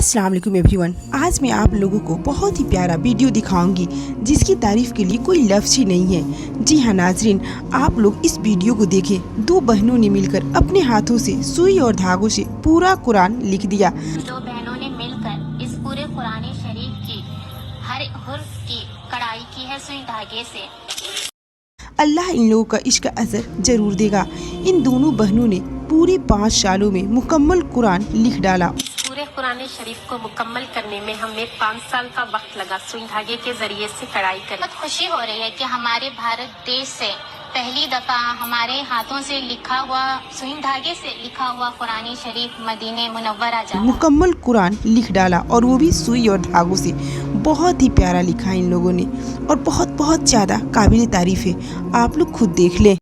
अस्सलाम वालेकुम एवरीवन। आज मैं आप लोगों को बहुत ही प्यारा वीडियो दिखाऊंगी जिसकी तारीफ के लिए कोई लफ्ज़ ही नहीं है। जी हाँ नाजरीन, आप लोग इस वीडियो को देखें। दो बहनों ने मिलकर अपने हाथों से सुई और धागों से पूरा कुरान लिख दिया। दो बहनों ने मिलकर इस पूरे कुरान शरीफ की हर हुर्फ की कढ़ाई की है सुई धागे से। अल्लाह इन लोगों का इश्क अज़र जरूर देगा। इन दोनों बहनों ने पूरे 5 सालों में मुकम्मल कुरान लिख डाला। पूरे कुरान शरीफ को मुकम्मल करने में हमें 5 साल का वक्त लगा सुई धागे के जरिए से कढ़ाई कर। बहुत खुशी हो रही है कि हमारे भारत देश से पहली दफा हमारे हाथों से लिखा हुआ सुई धागे से लिखा हुआ कुरानी शरीफ मदीने मुनव्वरा जा मुकम्मल कुरान लिख डाला और वो भी सुई और धागों से। बहुत ही प्यारा लिखा इन लोगों ने और बहुत ज़्यादा काबिल तारीफ है। आप लोग खुद देख लें।